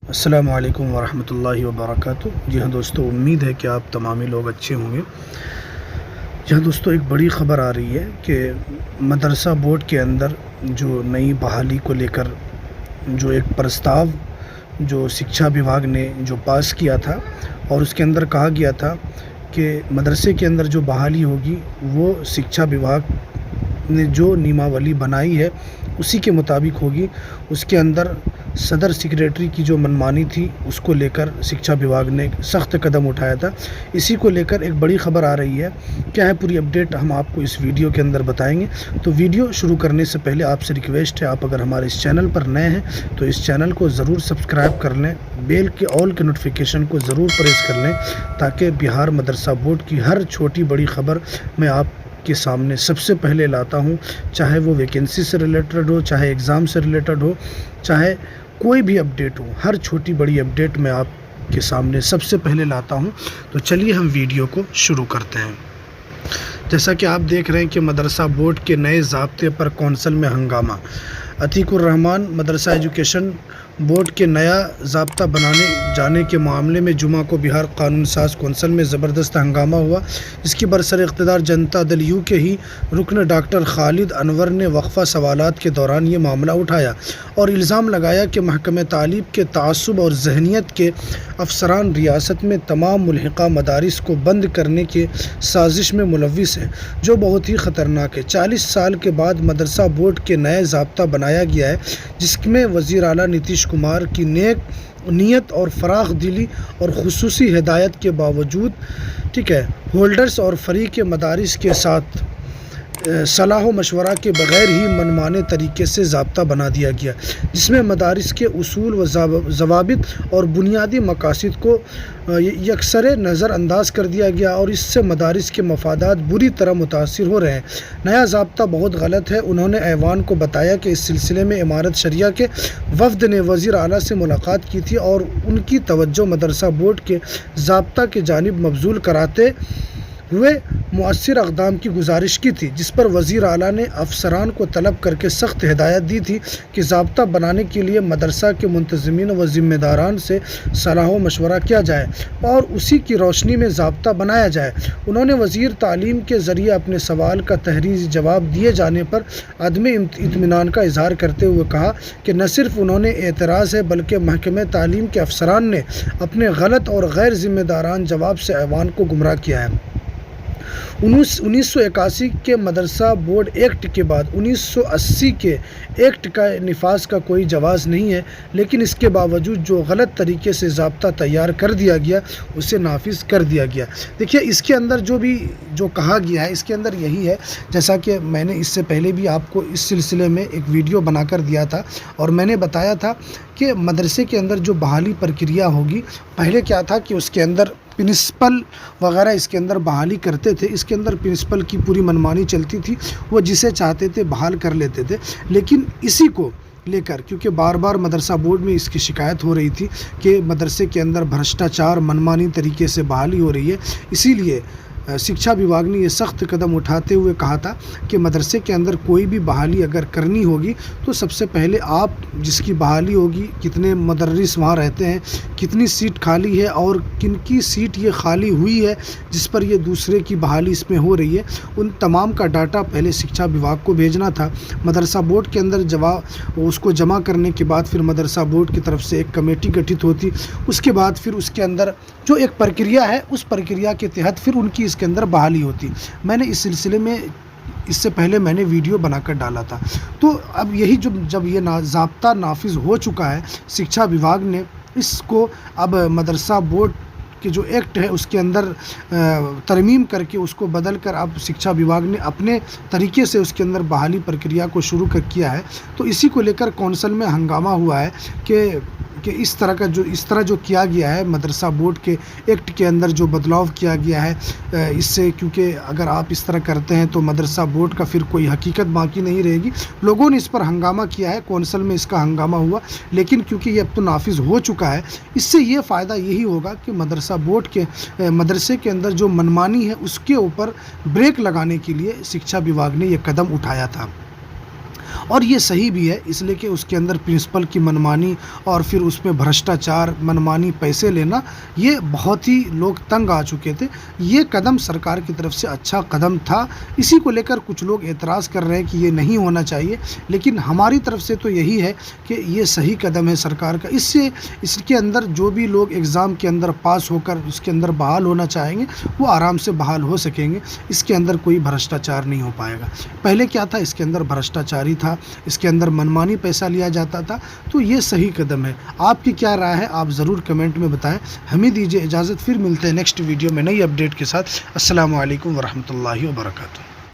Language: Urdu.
السلام علیکم ورحمۃ اللہ وبرکاتہ۔ جی ہاں دوستو، امید ہے کہ آپ تمامی لوگ اچھے ہوں گے۔ جی ہاں دوستو، ایک بڑی خبر آ رہی ہے کہ مدرسہ بورڈ کے اندر جو نئی بحالی کو لے کر جو ایک پرستاو جو سکشا وبھاگ نے جو پاس کیا تھا، اور اس کے اندر کہا گیا تھا کہ مدرسے کے اندر جو بحالی ہوگی وہ سکشا وبھاگ نے جو نیماولی بنائی ہے اسی کے مطابق ہوگی۔ اس کے اندر صدر سیکریٹری کی جو منمانی تھی اس کو لے کر سکشا وبھاگ نے سخت قدم اٹھایا تھا۔ اسی کو لے کر ایک بڑی خبر آ رہی ہے۔ کیا ہے پوری اپڈیٹ ہم آپ کو اس ویڈیو کے اندر بتائیں گے۔ تو ویڈیو شروع کرنے سے پہلے آپ سے ریکویسٹ ہے، آپ اگر ہمارے اس چینل پر نئے ہیں تو اس چینل کو ضرور سبسکرائب کر لیں، بیل کے آل کے نوٹیفیکیشن کو ضرور پریس کر لیں، تاکہ بہار مدرسہ بورڈ کی ہر چھوٹی بڑی خبر میں آپ کے سامنے سب سے پہلے لاتا ہوں، چاہے وہ ویکنسی سے ریلیٹڈ ہو، چاہے ایگزام سے ریلیٹڈ ہو، چاہے کوئی بھی اپڈیٹ ہو، ہر چھوٹی بڑی اپڈیٹ میں آپ کے سامنے سب سے پہلے لاتا ہوں۔ تو چلیے ہم ویڈیو کو شروع کرتے ہیں۔ جیسا کہ آپ دیکھ رہے ہیں کہ مدرسہ بورڈ کے نئے ضابطے پر کونسل میں ہنگامہ۔ عتیق الرحمان مدرسہ ایجوکیشن بورڈ کے نیا ضابطہ بنانے جانے کے معاملے میں جمعہ کو بہار قانون ساز کونسل میں زبردست ہنگامہ ہوا، جس کی برسر اقتدار جنتا دل یو کے ہی رکن ڈاکٹر خالد انور نے وقفہ سوالات کے دوران یہ معاملہ اٹھایا اور الزام لگایا کہ محکمہ تعلیم کے تعصب اور ذہنیت کے افسران ریاست میں تمام ملحقہ مدارس کو بند کرنے کے سازش میں ملوث ہیں، جو بہت ہی خطرناک ہے۔ 40 سال کے بعد مدرسہ بورڈ کے نئے ضابطہ بنایا گیا ہے، جس میں وزیر اعلیٰ نتیش کمار کی نیک نیت اور فراخ دلی اور خصوصی ہدایت کے باوجود ہولڈرز اور فریق مدارس کے ساتھ صلاح و مشورہ کے بغیر ہی منمانے طریقے سے ضابطہ بنا دیا گیا، جس میں مدارس کے اصول و ضوابط اور بنیادی مقاصد کو یکسر نظر انداز کر دیا گیا، اور اس سے مدارس کے مفادات بری طرح متاثر ہو رہے ہیں۔ نیا ضابطہ بہت غلط ہے۔ انہوں نے ایوان کو بتایا کہ اس سلسلے میں امارت شریعہ کے وفد نے وزیر اعلیٰ سے ملاقات کی تھی اور ان کی توجہ مدرسہ بورڈ کے ضابطہ کی جانب مبذول کراتے ہوئے مؤثر اقدام کی گزارش کی تھی، جس پر وزیر اعلیٰ نے افسران کو طلب کر کے سخت ہدایت دی تھی کہ ضابطہ بنانے کے لیے مدرسہ کے منتظمین و ذمہ داران سے صلاح و مشورہ کیا جائے اور اسی کی روشنی میں ضابطہ بنایا جائے۔ انہوں نے وزیر تعلیم کے ذریعے اپنے سوال کا تحریری جواب دیے جانے پر عدم اطمینان کا اظہار کرتے ہوئے کہا کہ نہ صرف انہوں نے اعتراض ہے، بلکہ محکمہ تعلیم کے افسران نے اپنے غلط اور غیر ذمہ دارانہ جواب سے ایوان کو گمراہ کیا ہے۔ 1981 کے مدرسہ بورڈ ایکٹ کے بعد 1980 کے ایکٹ کا نفاذ کا کوئی جواز نہیں ہے، لیکن اس کے باوجود جو غلط طریقے سے ضابطہ تیار کر دیا گیا اسے نافذ کر دیا گیا۔ دیکھیے، اس کے اندر جو کہا گیا ہے، اس کے اندر یہی ہے، جیسا کہ میں نے اس سے پہلے بھی آپ کو اس سلسلے میں ایک ویڈیو بنا کر دیا تھا، اور میں نے بتایا تھا کہ مدرسے کے اندر جو بحالی پرکریا ہوگی، پہلے کیا تھا کہ اس کے اندر پرنسپل وغیرہ اس کے اندر بحالی کرتے تھے، اس کے اندر پرنسپل کی پوری منمانی چلتی تھی، وہ جسے چاہتے تھے بحال کر لیتے تھے۔ لیکن اسی کو لے کر، کیونکہ بار بار مدرسہ بورڈ میں اس کی شکایت ہو رہی تھی کہ مدرسے کے اندر بھرشٹاچار منمانی طریقے سے بحالی ہو رہی ہے، اسی لیے سکشا وبھاگ نے یہ سخت قدم اٹھاتے ہوئے کہا تھا کہ مدرسے کے اندر کوئی بھی بحالی اگر کرنی ہوگی تو سب سے پہلے آپ جس کی بحالی ہوگی، کتنے مدرس وہاں رہتے ہیں، کتنی سیٹ خالی ہے اور کن کی سیٹ یہ خالی ہوئی ہے جس پر یہ دوسرے کی بحالی اس میں ہو رہی ہے، ان تمام کا ڈاٹا پہلے سکشا وبھاگ کو بھیجنا تھا۔ مدرسہ بورڈ کے اندر اس کو جمع کرنے کے بعد پھر مدرسہ بورڈ کی طرف سے ایک کمیٹی گٹھت ہوتی، اس کے بعد پھر اس کے اندر جو ایک پرکریا ہے، اس پرکریا کے تحت پھر ان کی اس کے اندر بحالی ہوتی۔ میں نے اس سلسلے میں اس سے پہلے میں نے ویڈیو بنا کر ڈالا تھا۔ تو اب یہی جب یہ ضابطہ نافذ ہو چکا ہے، سکشا وبھاگ نے اس کو اب مدرسہ بورڈ کہ جو ایکٹ ہے اس کے اندر ترمیم کر کے اس کو بدل کر اب سکشا وبھاگ نے اپنے طریقے سے اس کے اندر بحالی پرکریا کو شروع کیا ہے۔ تو اسی کو لے کر کونسل میں ہنگامہ ہوا ہے کہ اس طرح جو کیا گیا ہے، مدرسہ بورڈ کے ایکٹ کے اندر جو بدلاؤ کیا گیا ہے، اس سے کیونکہ اگر آپ اس طرح کرتے ہیں تو مدرسہ بورڈ کا پھر کوئی حقیقت باقی نہیں رہے گی۔ لوگوں نے اس پر ہنگامہ کیا ہے، کونسل میں اس کا ہنگامہ ہوا، لیکن کیونکہ یہ اب تو نافذ ہو چکا ہے، اس سے یہ فائدہ یہی ہوگا کہ مدرسہ بورڈ کے مدرسے کے اندر جو منمانی ہے اس کے اوپر بریک لگانے کے لیے سکشا وبھاگ نے یہ قدم اٹھایا تھا۔ اور یہ صحیح بھی ہے اس لیے کہ اس کے اندر پرنسپل کی منمانی اور پھر اس میں بھرشٹاچار، منمانی پیسے لینا، یہ بہت ہی لوگ تنگ آ چکے تھے۔ یہ قدم سرکار کی طرف سے اچھا قدم تھا، اسی کو لے کر کچھ لوگ اعتراض کر رہے ہیں کہ یہ نہیں ہونا چاہیے، لیکن ہماری طرف سے تو یہی ہے کہ یہ صحیح قدم ہے سرکار کا۔ اس کے اندر جو بھی لوگ ایگزام کے اندر پاس ہو کر اس کے اندر بحال ہونا چاہیں گے وہ آرام سے بحال ہو سکیں گے، اس کے اندر کوئی بھرشٹاچار نہیں ہو پائے گا۔ پہلے کیا تھا، اس کے اندر بھرشٹاچاری تھا، اس کے اندر منمانی پیسہ لیا جاتا تھا، تو یہ صحیح قدم ہے۔ آپ کی کیا رائے ہے آپ ضرور کمنٹ میں بتائیں۔ ہمیں دیجیے اجازت، پھر ملتے ہیں نیکسٹ ویڈیو میں نئی اپڈیٹ کے ساتھ۔ السلام علیکم ورحمۃ اللہ وبرکاتہ۔